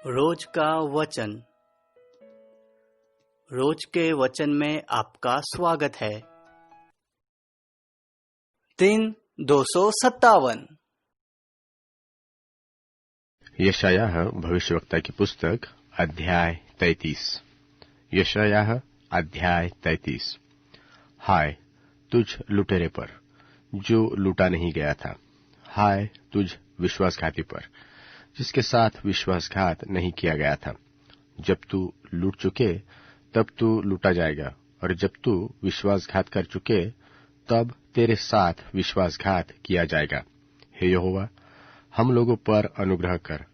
रोज का वचन। रोज के वचन में आपका स्वागत है। दिन 257। यशायाह भविष्यवक्ता की पुस्तक अध्याय 33। यशायाह अध्याय 33। हाय तुझ लुटेरे पर जो लूटा नहीं गया था, हाय तुझ विश्वासघाती पर जिसके साथ विश्वासघात नहीं किया गया था। जब तू लूट चुके तब तू लूटा जाएगा, और जब तू विश्वासघात कर चुके तब तेरे साथ विश्वासघात किया जाएगा। हे यहोवा, हम लोगों पर अनुग्रह कर,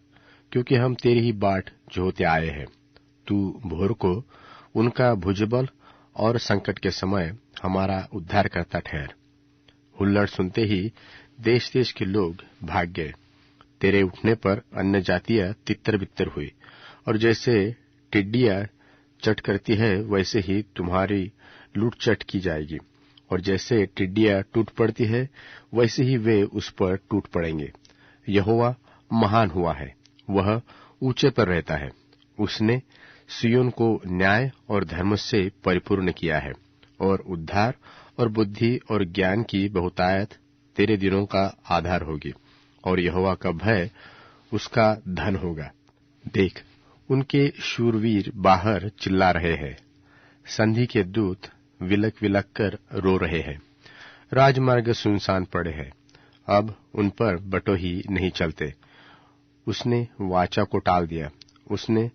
क्योंकि हम तेरी ही बाट जोहते आए हैं। तू भोर को उनका भुजबल और संकट के समय हमारा उद्धार करता ठहर। हुल्लड़ सुनते ही देश देश के लोग भाग गए। तेरे उठने पर अन्य जातियां तितर बितर हुई, और जैसे टिड्डियां चट करती है वैसे ही तुम्हारी लूट चट की जाएगी, और जैसे टिड्डियां टूट पड़ती है वैसे ही वे उस पर टूट पड़ेंगे। यहोवा महान हुआ है, वह ऊंचे पर रहता है। उसने सिय्योन को न्याय और धर्म से परिपूर्ण किया है, और उद्धार और बुद्धि और ज्ञान की बहुतायत तेरे दिनों का आधार होगी, और यहोवा का भय उसका धन होगा। देख, उनके शूरवीर बाहर चिल्ला रहे हैं, संधि के दूत विलक विलक कर रो रहे हैं। राजमार्ग सुनसान पड़े हैं, अब उन पर बटोही नहीं चलते। उसने वाचा को टाल दिया, उसने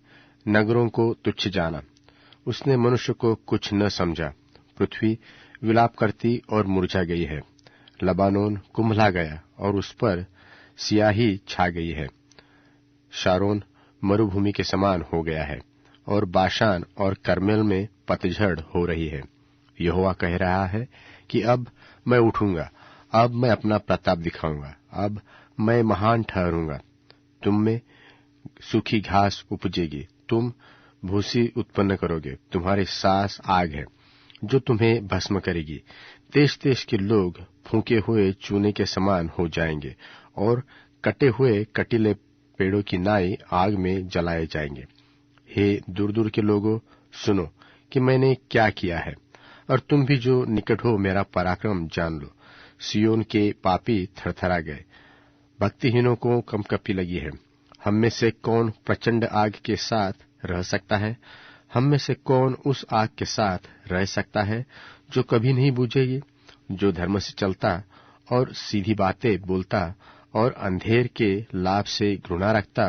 नगरों को तुच्छ जाना, उसने मनुष्य को कुछ न समझा। पृथ्वी विलाप करती और मुरझा गई है, लबानोन कुम्भला गया और उस पर सियाही छा गई है। शारोन मरुभूमि के समान हो गया है, और बाशान और कर्मेल में पतझड़ हो रही है। यहोवा कह रहा है कि अब मैं उठूंगा, अब मैं अपना प्रताप दिखाऊंगा, अब मैं महान ठहरूंगा। तुम में सूखी घास उपजेगी, तुम भूसी उत्पन्न करोगे। तुम्हारी सांस आग है जो तुम्हें भस्म करेगी। देश देश के लोग फूंके हुए चूने के समान हो जाएंगे, और कटे हुए कटीले पेड़ों की नाई आग में जलाए जाएंगे। हे दूर दूर के लोगों, सुनो कि मैंने क्या किया है, और तुम भी जो निकट हो मेरा पराक्रम जान लो। सिय्योन के पापी थरथरा गए, भक्तिहीनों को कंपकपी लगी है। हम में से कौन प्रचंड आग के साथ रह सकता है? हम में से कौन उस आग के साथ रह सकता है जो कभी नहीं बुझेगी? जो धर्म से चलता और सीधी बातें बोलता और अंधेर के लाभ से घृणा रखता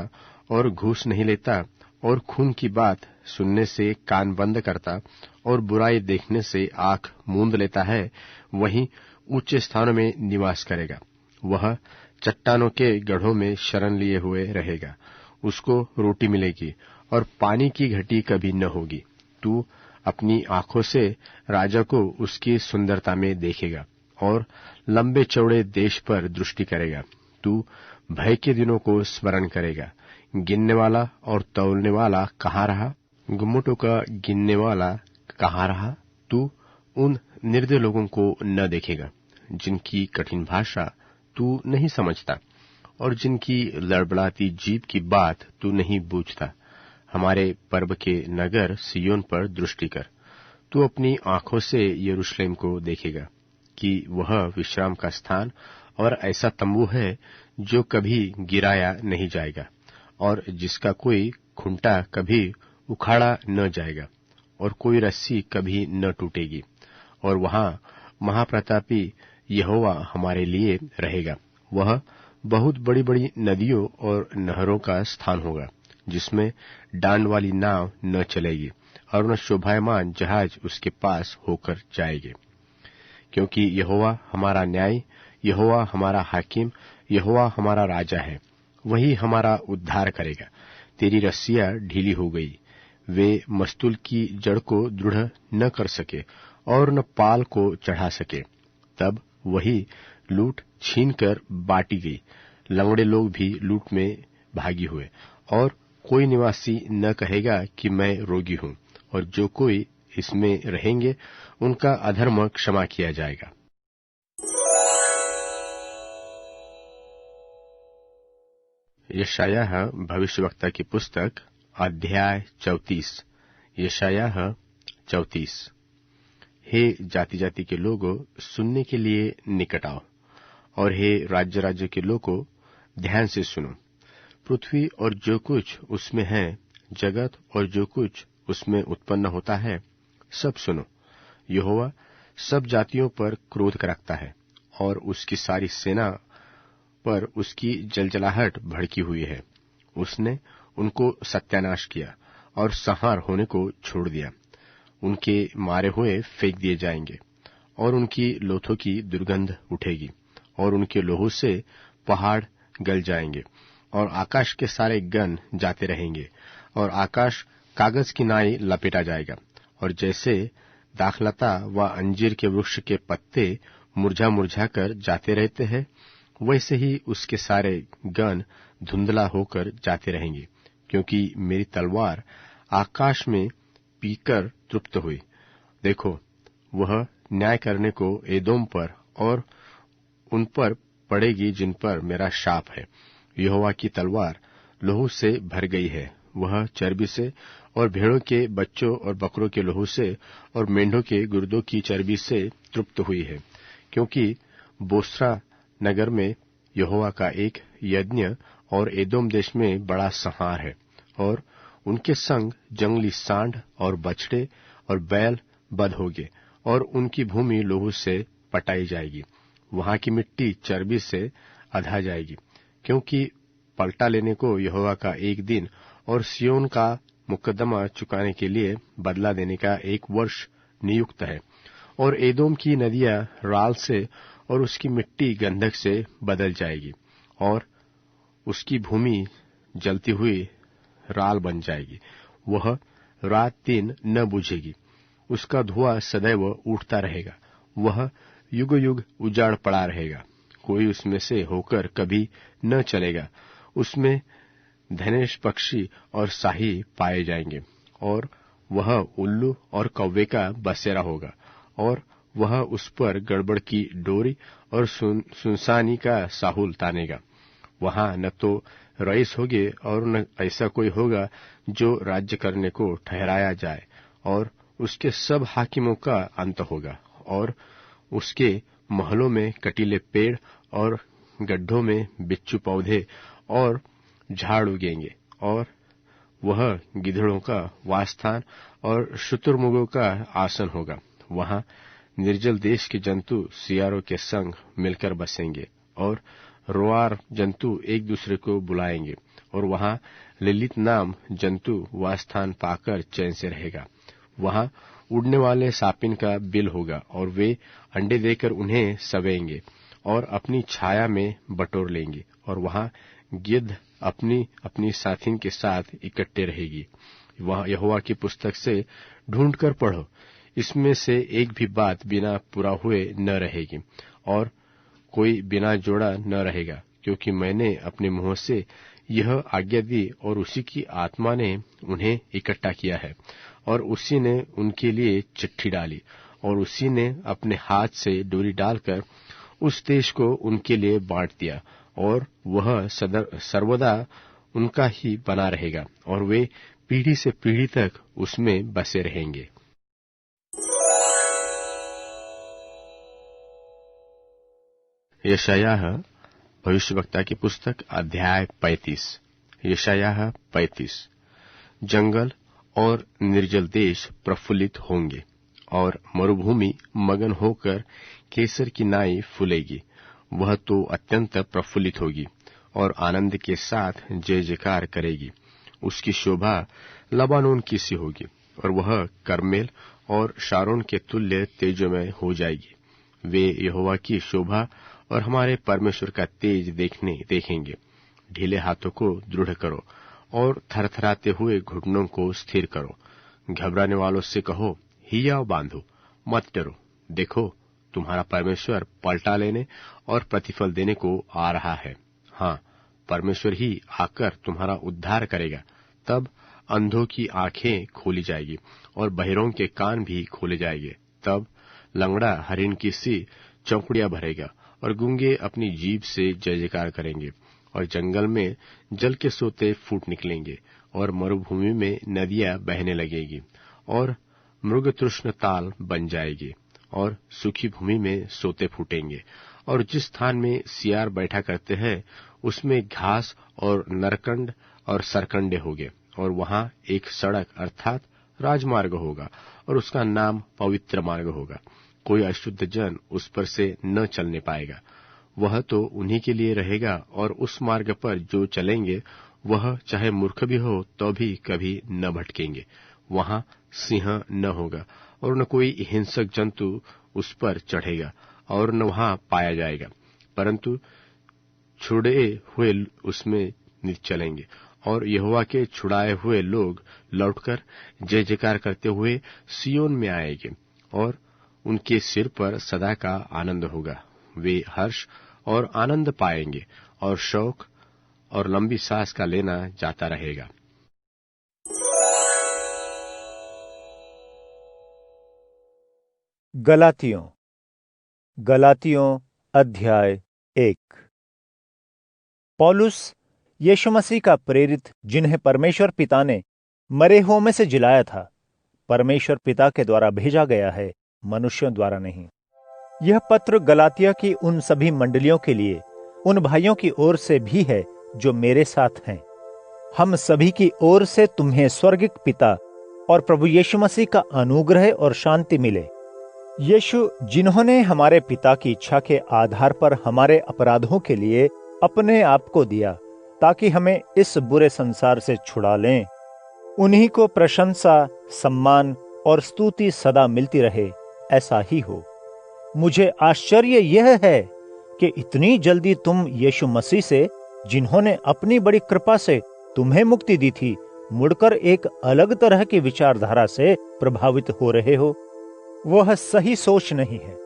और घूस नहीं लेता और खून की बात सुनने से कान बंद करता और बुराई देखने से आंख मूंद लेता है, वही ऊंचे स्थानों में निवास करेगा। वह चट्टानों के गढ़ों में शरण लिए हुए रहेगा। उसको रोटी मिलेगी और पानी की घटी कभी न होगी। तू अपनी आंखों से राजा को उसकी सुंदरता में देखेगा और लंबे चौड़े देश पर दृष्टि करेगा। तू भय के दिनों को स्मरण करेगा। गिनने वाला और तौलने वाला कहाँ रहा? गुम्मटों का गिनने वाला कहाँ रहा? तू उन निर्दय लोगों को न देखेगा जिनकी कठिन भाषा तू नहीं समझता और जिनकी लड़बड़ाती जीभ की बात तू नहीं बूझता। हमारे पर्व के नगर सिय्योन पर दृष्टि कर। तू अपनी आंखों से यरूशलेम को देखेगा कि वह विश्राम का स्थान और ऐसा तंबू है जो कभी गिराया नहीं जाएगा, और जिसका कोई खुंटा कभी उखाड़ा न जाएगा, और कोई रस्सी कभी न टूटेगी। और वहां महाप्रतापी यहोवा हमारे लिए रहेगा। वह बहुत बड़ी बड़ी नदियों और नहरों का स्थान होगा, जिसमें डांड वाली नाव न चलेगी और न शोभायमान जहाज उसके पास होकर जाएंगे। क्योंकि यहोवा हमारा न्याय, यहोवा हमारा हाकिम, यहोवा हमारा राजा है, वही हमारा उद्धार करेगा। तेरी रस्सियां ढीली हो गई, वे मस्तूल की जड़ को दृढ़ न कर सके और न पाल को चढ़ा सके। तब वही लूट छीन कर बांटी गई। लंगड़े लोग भी लूट में भागी हुए, और कोई निवासी न कहेगा कि मैं रोगी हूं, और जो कोई इसमें रहेंगे उनका अधर्म क्षमा किया जाएगा। यशायाह भविष्यवक्ता की पुस्तक अध्याय 34। यशायाह 34। हे जाति जाति के लोगों, सुनने के लिए निकट आओ, और हे राज्य राज्य के लोगों, ध्यान से सुनो। पृथ्वी और जो कुछ उसमें है, जगत और जो कुछ उसमें उत्पन्न होता है, सब सुनो। यहोवा सब जातियों पर क्रोध रखता है, और उसकी सारी सेना पर उसकी जलजलाहट भड़की हुई है। उसने उनको सत्यानाश किया और संहार होने को छोड़ दिया। उनके मारे हुए फेंक दिए जाएंगे, और उनकी लोथों की दुर्गंध उठेगी, और उनके लोहू से पहाड़ गल जाएंगे, और आकाश के सारे गण जाते रहेंगे, और आकाश कागज की नाई लपेटा जाएगा। और जैसे दाखलता व अंजीर के वृक्ष के पत्ते मुरझा मुरझा कर जाते रहते हैं, वैसे ही उसके सारे गण धुंधला होकर जाते रहेंगे, क्योंकि मेरी तलवार आकाश में पीकर तृप्त हुई। देखो, वह न्याय करने को एदोम पर और उन पर पड़ेगी जिन पर मेरा शाप है। यहोवा की तलवार लहू से भर गई है, वह चर्बी से और भेड़ों के बच्चों और बकरों के लहू से और मेंढों के गुर्दों की चर्बी से तृप्त हुई है। क्योंकि बोस्रा नगर में यहोवा का एक यज्ञ और एदोम देश में बड़ा संहार है, और उनके संग जंगली सांड और बछड़े और बैल बध होंगे, और उनकी भूमि लोहू से पटाई जाएगी। वहां की मिट्टी चर्बी से अधा जाएगी, क्योंकि पलटा लेने को यहोवा का एक दिन और सियोन का मुकदमा चुकाने के लिए बदला देने का एक वर्ष नियुक्त है। और एदोम की नदियां राल से और उसकी मिट्टी गंधक से बदल जाएगी, और उसकी भूमि जलती हुई राल बन जाएगी। वह रात दिन न बुझेगी, उसका धुआं सदैव उठता रहेगा। वह युग युग उजाड़ पड़ा रहेगा, कोई उसमें से होकर कभी न चलेगा। उसमें धनेश पक्षी और शाही पाए जाएंगे, और वह उल्लू और कौवे का बसेरा होगा, और वह उस पर गड़बड़ की डोरी और सुनसानी का साहुल तानेगा। वहां न तो रईस होगे और न ऐसा कोई होगा जो राज्य करने को ठहराया जाए, और उसके सब हाकिमों का अंत होगा। और उसके महलों में कटीले पेड़ और गड्ढों में बिच्छू पौधे और झाड़ उगेंगे, और वह गिधड़ों का वासस्थान और शुतुरमुर्गों का आसन होगा। वहां निर्जल देश के जंतु सियारों के संग मिलकर बसेंगे, और रोआर जंतु एक दूसरे को बुलाएंगे, और वहां ललित नाम जंतु वासस्थान पाकर चैन से रहेगा। वहां उड़ने वाले सापिन का बिल होगा, और वे अंडे देकर उन्हें सवेंगे और अपनी छाया में बटोर लेंगे। और वहां गिद्ध अपनी अपनी साथिन के साथ इकट्ठे रहेगी। वह यहोवा की पुस्तक से ढूंढकर पढ़ो, इसमें से एक भी बात बिना पूरा हुए न रहेगी, और कोई बिना जोड़ा न रहेगा। क्योंकि मैंने अपने मुंह से यह आज्ञा दी, और उसी की आत्मा ने उन्हें इकट्ठा किया है, और उसी ने उनके लिए चिट्ठी डाली, और उसी ने अपने हाथ से डोरी डालकर उस देश को उनके लिए बांट दिया, और वह सर्वदा उनका ही बना रहेगा, और वे पीढ़ी से पीढ़ी तक उसमें बसे रहेंगे। यशायाह भविष्यवक्ता की पुस्तक अध्याय 35। यशायाह 35। जंगल और निर्जल देश प्रफुल्लित होंगे, और मरुभूमि मगन होकर केसर की नाई फूलेगी। वह तो अत्यंत प्रफुल्लित होगी और आनंद के साथ जय जयकार करेगी। उसकी शोभा लबानोन की सी होगी, और वह कर्मेल और शारोन के तुल्य तेजोमय हो जाएगी। वे यहोवा की शोभा और हमारे परमेश्वर का तेज देखेंगे। ढीले हाथों को दृढ़ करो, और थरथराते हुए घुटनों को स्थिर करो। घबराने वालों से कहो, हियाव बांधो, मत डरो। देखो, तुम्हारा परमेश्वर पलटा लेने और प्रतिफल देने को आ रहा है। हाँ, परमेश्वर ही आकर तुम्हारा उद्धार करेगा। तब अंधों की आंखें खोली जाएगी और बहिरों के कान भी खोले जाएंगे। तब लंगड़ा हरिण की सी चौकड़ियां भरेगा, और गूंगे अपनी जीभ से जय जयकार करेंगे। और जंगल में जल के सोते फूट निकलेंगे, और मरुभूमि में नदियां बहने लगेगी, और मृगतृष्ण ताल बन जाएगी, और सूखी भूमि में सोते फूटेंगे। और जिस स्थान में सियार बैठा करते हैं उसमें घास और नरकंड और सरकंडे होंगे, और वहां एक सड़क अर्थात राजमार्ग होगा, और उसका नाम पवित्र मार्ग होगा। कोई अशुद्ध जन उस पर से न चलने पाएगा। वह तो उन्हीं के लिए रहेगा, और उस मार्ग पर जो चलेंगे वह चाहे मूर्ख भी हो तो भी कभी न भटकेंगे। वहां सिंह न होगा, और न कोई हिंसक जंतु उस पर चढ़ेगा, और न वहां पाया जाएगा, परंतु छुड़े हुए उसमें चलेंगे। और यहोवा के छुड़ाए हुए लोग लौटकर जय जयकार करते हुए सियोन में आएंगे, और उनके सिर पर सदा का आनंद होगा। वे हर्ष और आनंद पाएंगे, और शौक और लंबी सांस का लेना जाता रहेगा। गलातियों अध्याय 1। पौलुस, यीशु मसीह का प्रेरित, जिन्हें परमेश्वर पिता ने मरे हुओं में से जिलाया था, परमेश्वर पिता के द्वारा भेजा गया है, मनुष्यों द्वारा नहीं। यह पत्र गलातिया की उन सभी मंडलियों के लिए, उन भाइयों की ओर से भी है जो मेरे साथ हैं। हम सभी की ओर से तुम्हें स्वर्गिक पिता और प्रभु यीशु मसीह का अनुग्रह और शांति मिले। यीशु, जिन्होंने हमारे पिता की इच्छा के आधार पर हमारे अपराधों के लिए अपने आप को दिया ताकि हमें इस बुरे संसार से छुड़ा लें, उन्हीं को प्रशंसा, सम्मान और स्तुति सदा मिलती रहे, ऐसा ही हो। मुझे आश्चर्य यह है कि इतनी जल्दी तुम यीशु मसीह से, जिन्होंने अपनी बड़ी कृपा से तुम्हें मुक्ति दी थी, मुड़कर एक अलग तरह की विचारधारा से प्रभावित हो रहे हो। वह सही सोच नहीं है,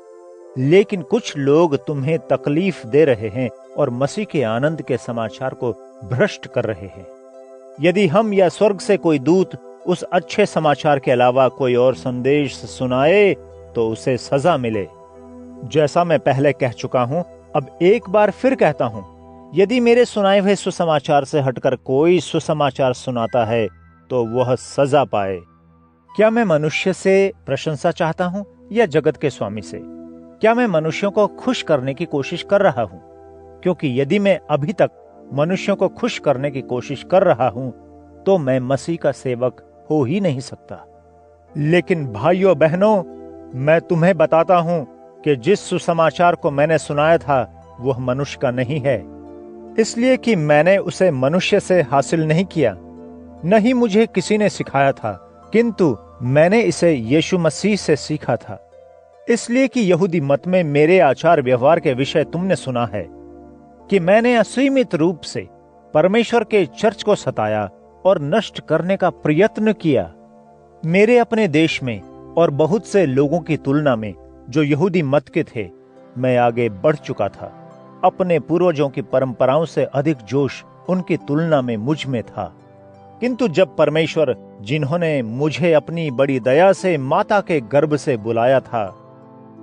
लेकिन कुछ लोग तुम्हें तकलीफ दे रहे हैं और मसीह के आनंद के समाचार को भ्रष्ट कर रहे हैं। यदि हम या स्वर्ग से कोई दूत उस अच्छे समाचार के अलावा कोई और संदेश सुनाए तो उसे सजा मिले। जैसा मैं पहले कह चुका हूं, अब एक बार फिर कहता हूं, यदि मेरे सुनाए हुए सुसमाचार से हटकर कोई सुसमाचार सुनाता है तो वह सजा पाए। क्या मैं मनुष्य से प्रशंसा चाहता हूं या जगत के स्वामी से? क्या मैं मनुष्यों को खुश करने की कोशिश कर रहा हूं? क्योंकि यदि मैं अभी तक मनुष्यों को खुश करने की कोशिश कर रहा हूं तो मैं मसीह का सेवक हो ही नहीं सकता। लेकिन भाइयों बहनों, मैं तुम्हें बताता हूं कि जिस सुसमाचार को मैंने सुनाया था वह मनुष्य का नहीं है, इसलिए कि मैंने उसे मनुष्य से हासिल नहीं किया, न ही मुझे किसी ने सिखाया था, किंतु मैंने इसे यीशु मसीह से सीखा था। इसलिए कि यहूदी मत में मेरे आचार व्यवहार के विषय तुमने सुना है कि मैंने असीमित रूप से परमेश्वर के चर्च को सताया और नष्ट करने का प्रयत्न किया। मेरे अपने देश में और बहुत से लोगों की तुलना में जो यहूदी मत के थे, मैं आगे बढ़ चुका था। अपने पूर्वजों की परंपराओं से अधिक जोश उनकी तुलना में मुझ में था। किंतु जब परमेश्वर, जिन्होंने मुझे अपनी बड़ी दया से माता के गर्भ से बुलाया था,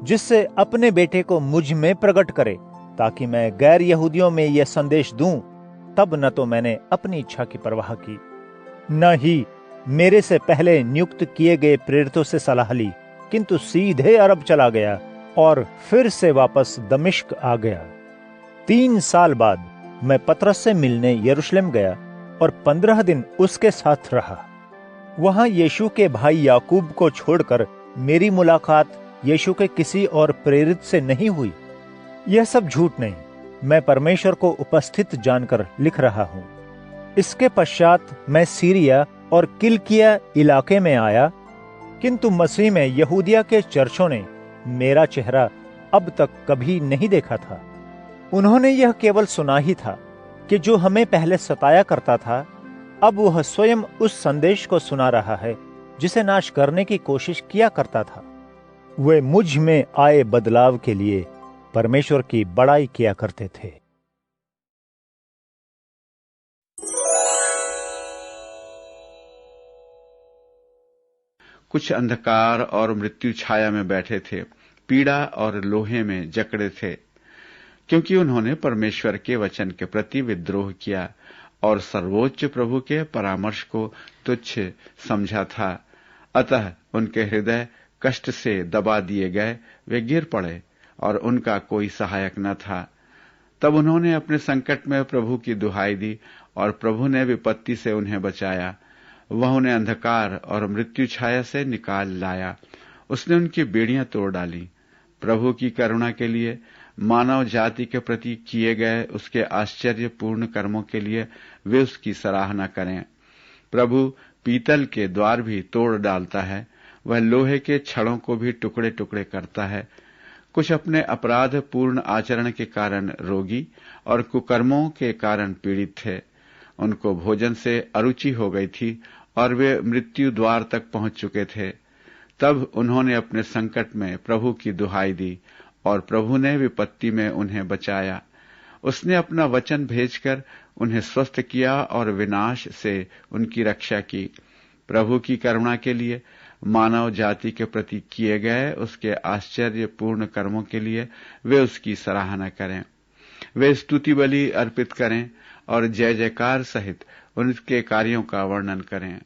जिससे अपने बेटे को मुझ में प्रकट करे ताकि मैं गैर यहूदियों में यह संदेश दूं, तब न तो मैंने अपनी इच्छा की परवाह की, न ही मेरे से पहले नियुक्त किए गए प्रेरितों से सलाह ली, किंतु सीधे अरब चला गया और फिर से वापस दमिश्क आ गया। 3 साल बाद मैं पतरस से मिलने यरूशलेम गया और 15 दिन उसके साथ रहा। वहां यीशु के भाई याकूब को छोड़कर मेरी मुलाकात यीशु के किसी और प्रेरित से नहीं हुई। यह सब झूठ नहीं, मैं परमेश्वर को उपस्थित जानकर लिख रहा हूं। इसके पश्चात मैं सीरिया और किलकिया इलाके में आया, किंतु मसीह में यहूदिया के चर्चों ने मेरा चेहरा अब तक कभी नहीं देखा था। उन्होंने यह केवल सुना ही था कि जो हमें पहले सताया करता था, अब वह स्वयं उस संदेश को सुना रहा है जिसे नाश करने की कोशिश किया करता था। वे मुझ में आए बदलाव के लिए परमेश्वर की बड़ाई किया करते थे। कुछ अंधकार और मृत्यु छाया में बैठे थे, पीड़ा और लोहे में जकड़े थे। क्योंकि उन्होंने परमेश्वर के वचन के प्रति विद्रोह किया और सर्वोच्च प्रभु के परामर्श को तुच्छ समझा था। अतः उनके हृदय कष्ट से दबा दिए गए, वे गिर पड़े और उनका कोई सहायक न था। तब उन्होंने अपने संकट में प्रभु की दुहाई दी और प्रभु ने विपत्ति से उन्हें बचाया। वह उन्हें अंधकार और मृत्यु छाया से निकाल लाया। उसने उनकी बेड़ियां तोड़ डाली। प्रभु की करुणा के लिए, मानव जाति के प्रति किए गए उसके आश्चर्यपूर्ण कर्मों के लिए वे उसकी सराहना करें। प्रभु पीतल के द्वार भी तोड़ डालता है, वह लोहे के छड़ों को भी टुकड़े टुकड़े करता है। कुछ अपने अपराध पूर्ण आचरण के कारण रोगी और कुकर्मों के कारण पीड़ित थे। उनको भोजन से अरुचि हो गई थी और वे मृत्यु द्वार तक पहुंच चुके थे। तब उन्होंने अपने संकट में प्रभु की दुहाई दी और प्रभु ने विपत्ति में उन्हें बचाया। उसने अपना वचन भेजकर उन्हें स्वस्थ किया और विनाश से उनकी रक्षा की। प्रभु की करुणा के लिए, मानव जाति के प्रति किए गए उसके आश्चर्यपूर्ण कर्मों के लिए वे उसकी सराहना करें। वे स्तुति बलि अर्पित करें और जय जयकार सहित उनके कार्यों का वर्णन करें।